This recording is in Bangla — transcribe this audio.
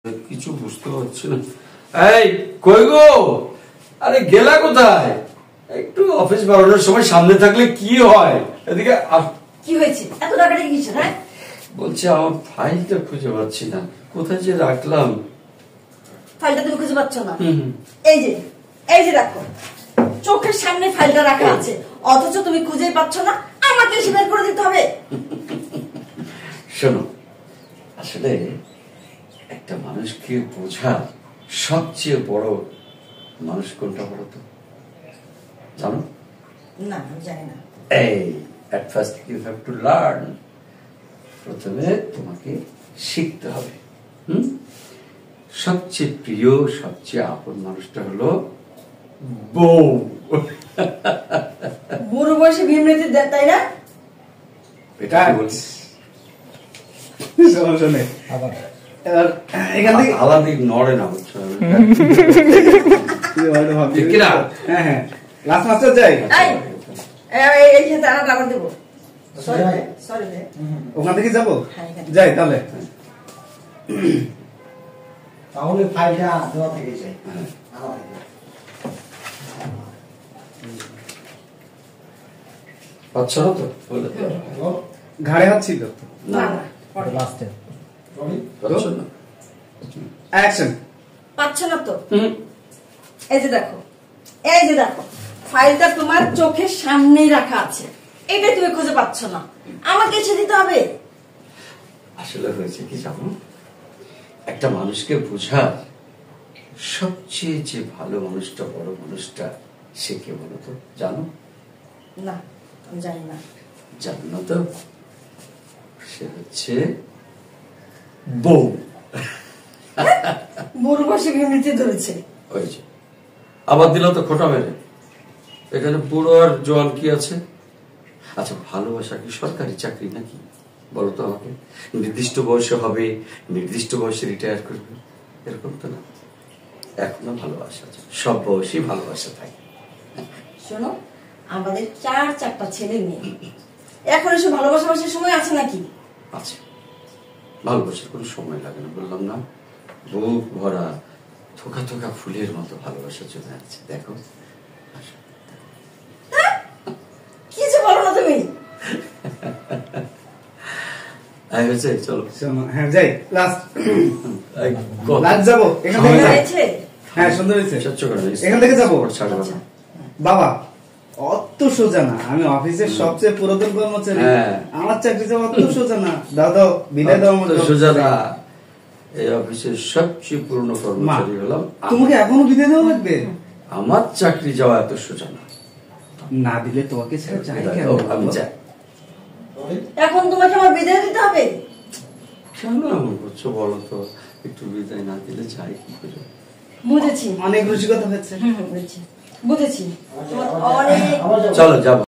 কিছু বুঝতে পারছি না। এই কই গো, আরে গেলা কোথায়? একটু অফিস বেরোনোর সময় সামনে থাকলে কি হয়, এদিকে কি হয়েছে এত ডাকাডাকি কিসের? হ্যাঁ বলছি আমার ফাইলটা খুঁজে পাচ্ছি না, কোথায় যে রাখলাম। ফাইলটা তুমি খুঁজে পাচ্ছ না? এই যে দেখো, চোখের সামনে ফাইলটা রাখা আছে, অথচ তুমি খুঁজেই পাচ্ছ না। আমাকে এসে বের করে দিতে হবে? শোনো, আসলে একটা মানুষকে বোঝা সবচেয়ে বড় মানুষ কোনটা বলো তো, জানো? না আমি জানি না। এই at first you have to learn, প্রথমে তোমাকে শিখতে হবে। সবচেয়ে প্রিয় সবচেয়ে আপন মানুষটা হলো বউ। বুড়ো বয়সে বিমৃতি দেয়, তাই না? এটা কি বলছিস? আলাদা নড়ে না, বুঝছো? ওখান থেকে যাবো, যাই তাহলে। তাহলে ফাইলটা দেওয়া থেকে যাই। পাচ্ছ না তো? ঘাড়ে হাত ছিল না লাস্টে পাচ্ছ না? অ্যাকশন। পাচ্ছ না তো? এই যে দেখো, ফাইলটা তোমার চোখের সামনেই রাখা আছে, এটা তুমি খুঁজে পাচ্ছ না। আমাকে এসে দিতে হবে। আসলে হয়েছে কি জানো, একটা মানুষকে বোঝার সবচেয়ে যে ভালো মানুষটা, বড় মানুষটা, সে কে বলো তো, জানো? না আমি জানি না। জানো না তো? সে হচ্ছে বউ। বুড়ো বয়সে বিমৃতি ধরেছে। হয়েছে, আবার দিল তো খোটা মেরে। এখানে বুড়ো আর জোয়ান কি আছে? আচ্ছা, ভালোবাসা কি সরকারি চাকরি নাকি বলো তো আমাকে? নির্দিষ্ট বয়সে হবে, নির্দিষ্ট বয়সে রিটায়ার করবে, এরকম তো না। এখনো ভালোবাসা আছে, সব বয়সেই ভালোবাসা থাকে। শোনো, আমাদের চারটা ছেলে মেয়ে, এখন এসে ভালোবাসার সময় আছে নাকি? আছে, ভালোবাসার কোনো সময় লাগে না, বললাম না? বুক ভরা থোকা থোকা ফুলের মতো ভালোবাসা চলে আছে, দেখো। কি যে বলো না তুমি। চলো। হ্যাঁ যাই, লাস্ট যাবো এখান থেকে। হ্যাঁ সুন্দর হয়েছে, এখান থেকে যাবো। বাবা অত সোজা না, আমি অফিসের সবচেয়ে পুরাতন কর্মচারী, আমার চাকরি যাওয়া অত সোজা না। দাদা বিদায় দাও আমাকে। সোজা না, এই অফিসের সবচেয়ে পুরনো কর্মচারী হলাম। তোমাকে এখনো বিদায় দেওয়া লাগবে? আমার চাকরি যাওয়া এত সোজা না। না দিলে তোমাকে ছেড়ে যাই কেন? আমি যাই। এখন তোমাকে আমার বিদায় দিতে হবে? কেন এমন করছো বলো তো? একটু বিদায় না দিলে যাই কি করে? বুঝেছি, অনেক রসিকতা হচ্ছে। বুঝেছি। চলো যাবো।